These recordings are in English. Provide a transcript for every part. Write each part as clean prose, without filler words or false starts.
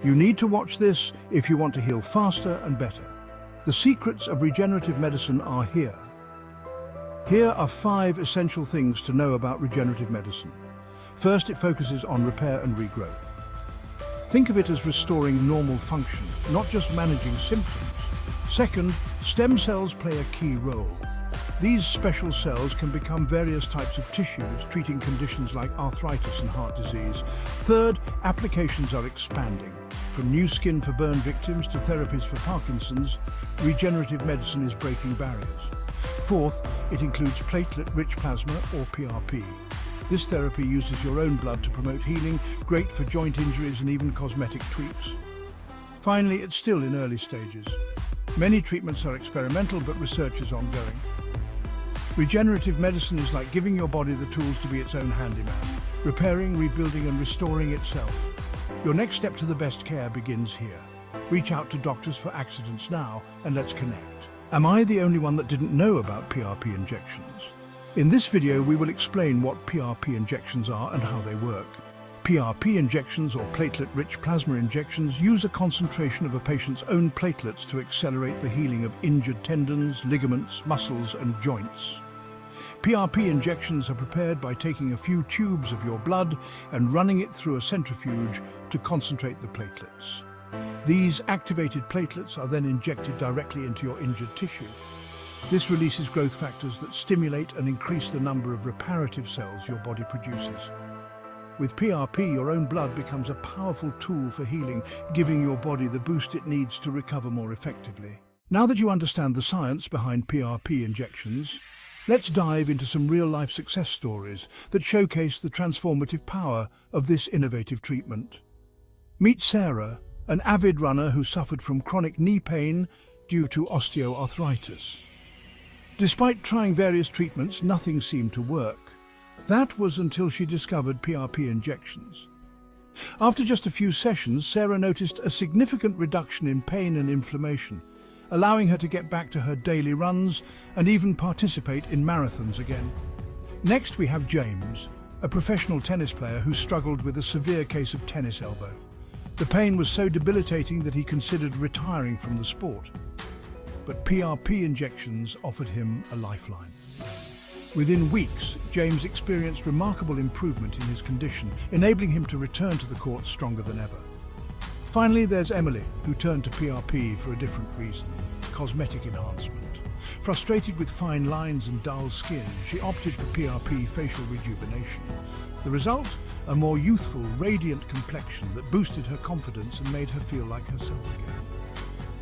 You need to watch this if you want to heal faster and better. The secrets of regenerative medicine are here. Here are 5 essential things to know about regenerative medicine. First, it focuses on repair and regrowth. Think of it as restoring normal function, not just managing symptoms. Second, stem cells play a key role. These special cells can become various types of tissues, treating conditions like arthritis and heart disease. Third, applications are expanding. From new skin for burn victims to therapies for Parkinson's, regenerative medicine is breaking barriers. Fourth, it includes platelet-rich plasma, or PRP. This therapy uses your own blood to promote healing, great for joint injuries and even cosmetic tweaks. Finally, it's still in early stages. Many treatments are experimental, but research is ongoing. Regenerative medicine is like giving your body the tools to be its own handyman, repairing, rebuilding and restoring itself. Your next step to the best care begins here. Reach out to doctors for accidents now and let's connect. Am I the only one that didn't know about PRP injections? In this video, we will explain what PRP injections are and how they work. PRP injections, or platelet-rich plasma injections, use a concentration of a patient's own platelets to accelerate the healing of injured tendons, ligaments, muscles, and joints. PRP injections are prepared by taking a few tubes of your blood and running it through a centrifuge to concentrate the platelets. These activated platelets are then injected directly into your injured tissue. This releases growth factors that stimulate and increase the number of reparative cells your body produces. With PRP, your own blood becomes a powerful tool for healing, giving your body the boost it needs to recover more effectively. Now that you understand the science behind PRP injections, let's dive into some real-life success stories that showcase the transformative power of this innovative treatment. Meet Sarah, an avid runner who suffered from chronic knee pain due to osteoarthritis. Despite trying various treatments, nothing seemed to work. That was until she discovered PRP injections. After just a few sessions, Sarah noticed a significant reduction in pain and inflammation, allowing her to get back to her daily runs and even participate in marathons again. Next, we have James, a professional tennis player who struggled with a severe case of tennis elbow. The pain was so debilitating that he considered retiring from the sport. But PRP injections offered him a lifeline. Within weeks, James experienced remarkable improvement in his condition, enabling him to return to the court stronger than ever. Finally, there's Emily, who turned to PRP for a different reason: cosmetic enhancement. Frustrated with fine lines and dull skin, she opted for PRP facial rejuvenation. The result? A more youthful, radiant complexion that boosted her confidence and made her feel like herself again.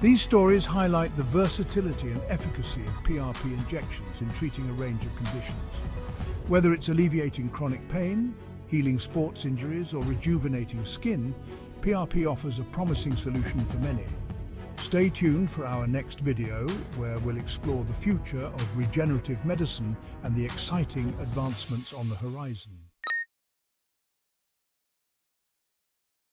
These stories highlight the versatility and efficacy of PRP injections in treating a range of conditions. Whether it's alleviating chronic pain, healing sports injuries, or rejuvenating skin, PRP offers a promising solution for many. Stay tuned for our next video, where we'll explore the future of regenerative medicine and the exciting advancements on the horizon.